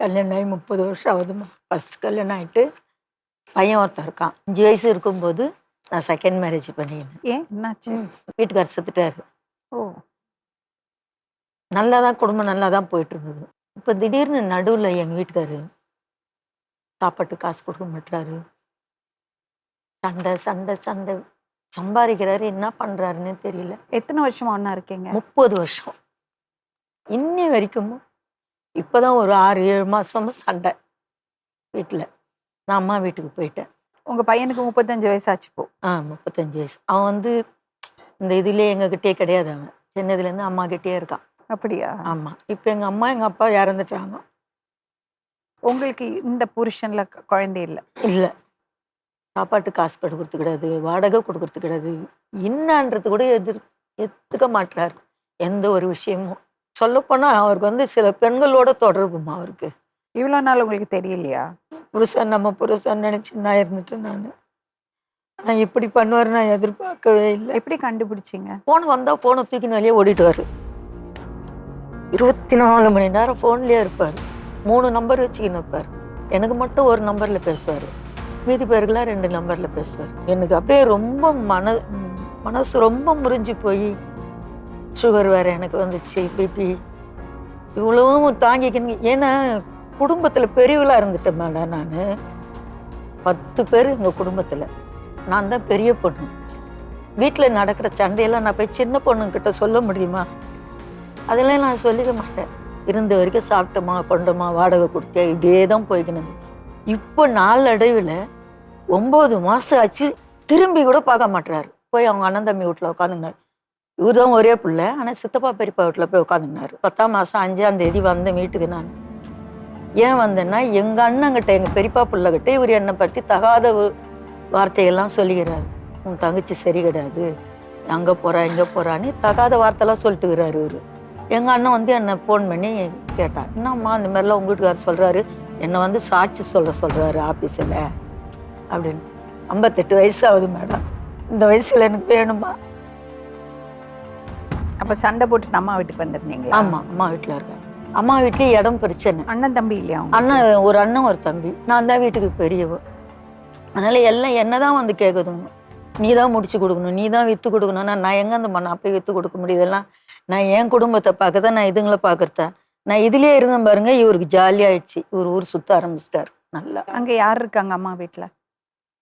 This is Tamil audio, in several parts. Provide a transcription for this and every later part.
கல்யாணம் ஆகி 30 வருஷம் ஆகுதுமா. ஃபர்ஸ்ட் கல்யாணம் ஆகிட்டு பையன் ஒருத்தன் இருக்கான். 5 வயசு இருக்கும்போது நான் செகண்ட் மேரேஜ் பண்ணிக்கினேன். ஏன் என்னாச்சு? வீட்டுக்காரர் செத்துட்டாரு. ஓ, நல்லா தான் குடும்பம் நல்லா தான் போயிட்டு இருந்தது. இப்போ திடீர்னு நடுவில் எங்கள் வீட்டுக்காரு சாப்பாட்டு காசு கொடுக்க மாட்டாரு. சண்டை சண்டை சண்டை. சம்பாதிக்கிறாரு, என்ன பண்ணுறாருன்னு தெரியல. எத்தனை வருஷமா ஒண்ணா இருக்கீங்க? 30 வருஷம். இன்னி வரைக்கும் இப்போதான் ஒரு 6-7 மாசமா சண்டை வீட்டில். நான் அம்மா வீட்டுக்கு போயிட்டேன். உங்க பையனுக்கு 35 வயசு ஆச்சு இப்போ. 35 வயசு. அவன் வந்து இந்த இதுலேயே எங்ககிட்டயே கிடையாது. அவன் சின்னதுலேருந்து அம்மா கிட்டே இருக்கான். அப்படியா? ஆமாம். இப்போ எங்கள் அம்மா எங்கள் அப்பா இறந்துட்டாங்க. உங்களுக்கு இந்த புருஷன்ல குழந்தை இல்லை? இல்லை. சாப்பாட்டு காசு கொடுக்கறது கிடையாது, வாடகை கொடுக்கறது கிடையாது, என்னன்றது கூட எடுத்துக்க மாட்டார். எந்த ஒரு விஷயமும் சொல்லப்போனால் அவருக்கு வந்து சில பெண்களோட தொடர்புமா அவருக்கு. இவ்வளோ நாள் உங்களுக்கு தெரியலையா? புருஷன் நம்ம புருஷன் நினச்சி நான் இருந்துட்டு நான் இப்படி பண்ணுவார் நான் எதிர்பார்க்கவே இல்லை. எப்படி கண்டுபிடிச்சிங்க? ஃபோன் வந்தால் ஃபோனை தூக்கின்னு வெளியே ஓடிட்டுவார். 24 மணி நேரம் ஃபோன்லேயே இருப்பார். 3 நம்பர் வச்சுக்கின்னு இருப்பார். எனக்கு மட்டும் ஒரு நம்பரில் பேசுவார், மீதி பேருக்கெல்லாம் 2 நம்பரில் பேசுவார். எனக்கு அப்படியே ரொம்ப மனசு ரொம்ப முறிஞ்சு போய் சுகர் வேறு எனக்கு வந்துச்சு, பிபி, இவ்வளவும் தாங்கிக்கணும். ஏன்னா குடும்பத்தில் பெரியவளாக இருந்துட்டேன் மேடம். நான் 10 பேர் எங்கள் குடும்பத்தில், நான் தான் பெரிய பொண்ணு. வீட்டில் நடக்கிற சண்டையெல்லாம் நான் போய் சின்ன பொண்ணுங்கிட்ட சொல்ல முடியுமா? அதெல்லாம் நான் சொல்லிக்க மாட்டேன். இருந்த வரைக்கும் சாப்பிட்டோமா கொண்டோமா வாடகை கொடுத்தா இப்படியே தான் போய்க்கணும். இப்போ நாளடைவில் 9 மாதம் ஆச்சு, திரும்பி கூட பார்க்க மாட்டுறாரு. போய் அவங்க அண்ணன் தம்பி வீட்டில் உட்காந்துனார். இவர் தான் ஒரே பிள்ளை, ஆனால் சித்தப்பா பெரியப்பா வீட்டில் போய் உட்காந்துனார். 10ஆம் மாதம் 5ஆம் தேதி வந்தேன் வீட்டுக்கு. நான் ஏன் வந்தேன்னா எங்கள் அண்ணங்கிட்ட எங்கள் பெரியப்பா பிள்ளைகிட்ட இவர் என்னை பற்றி தகாத வார்த்தையெல்லாம் சொல்லிக்கிறாரு. உன் தங்கச்சி சரி கிடையாது, அங்கே போகிறா இங்கே போகிறான்னு தகாத வார்த்தைலாம் சொல்லிட்டுக்கிறாரு இவர். எங்கள் அண்ணன் வந்து என்னை ஃபோன் பண்ணி கேட்டான், என்னம்மா இந்த மாதிரிலாம் உங்கள் வீட்டுக்காரர் சொல்கிறாரு, என்னை வந்து சாட்சி சொல்கிறாரு ஆஃபீஸில் அப்படின்னு. 58 வயசு ஆகுது மேடம். இந்த வயசில் எனக்கு வேணுமா? அப்போ சண்டை போட்டு அம்மா வீட்டுக்கு வந்துருந்தீங்களா? ஆமாம், அம்மா வீட்டில் இருக்கேன். அம்மா வீட்லேயே இடம் பிரச்சனை. அண்ணன் தம்பி இல்லையா? அண்ணன் ஒரு அண்ணன் ஒரு தம்பி. நான் தான் வீட்டுக்கு பெரியவ. அதனால் எல்லாம் என்ன தான் வந்து கேட்குதுங்க, நீ தான் முடிச்சு கொடுக்கணும், நீ தான் விற்று கொடுக்கணும்னா நான் எங்கே அந்த மண்ணை அப்போ விற்று கொடுக்க முடியுதெல்லாம்? நான் என் குடும்பத்தை பார்க்கதான், நான் இதுங்களை பார்க்குறேன். நான் இதுலேயே இருந்தேன் பாருங்க. இவருக்கு ஜாலியாகிடுச்சு, இவர் ஊர் சுற்ற ஆரம்பிச்சிட்டார் நல்லா. அங்கே யார் இருக்காங்க அம்மா வீட்டில்?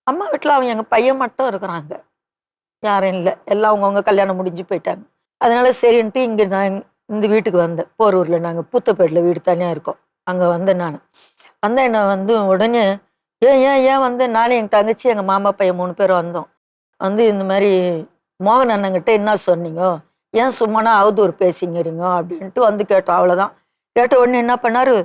அம்மா வீட்டில் அவன் எங்கள் பையன் மட்டும் இருக்கிறாங்க, யாரும் இல்லை. எல்லாம் அவங்கவுங்க கல்யாணம் முடிஞ்சு போயிட்டாங்க. அதனால சரின்ட்டு இங்கே நான் இந்த வீட்டுக்கு வந்தேன். போரூரில் நாங்கள் பூத்தப்பேட்டில் வீடு தனியாக இருக்கோம். அங்கே வந்தேன். நான் வந்தேன். என்ன வந்து உடனே ஏன் வந்து நானும் எங்கள் தங்கச்சி எங்கள் மாமா பையன் 3 பேர் வந்தோம். வந்து இந்த மாதிரி மோகன் அண்ணங்கிட்ட என்ன சொன்னீங்க, ஏன் சும்மானா அவதூறு பேசிங்கிறீங்க அப்படின்ட்டு வந்து கேட்டோம். அவ்வளோதான். கேட்ட உடனே என்ன பண்ணாரு,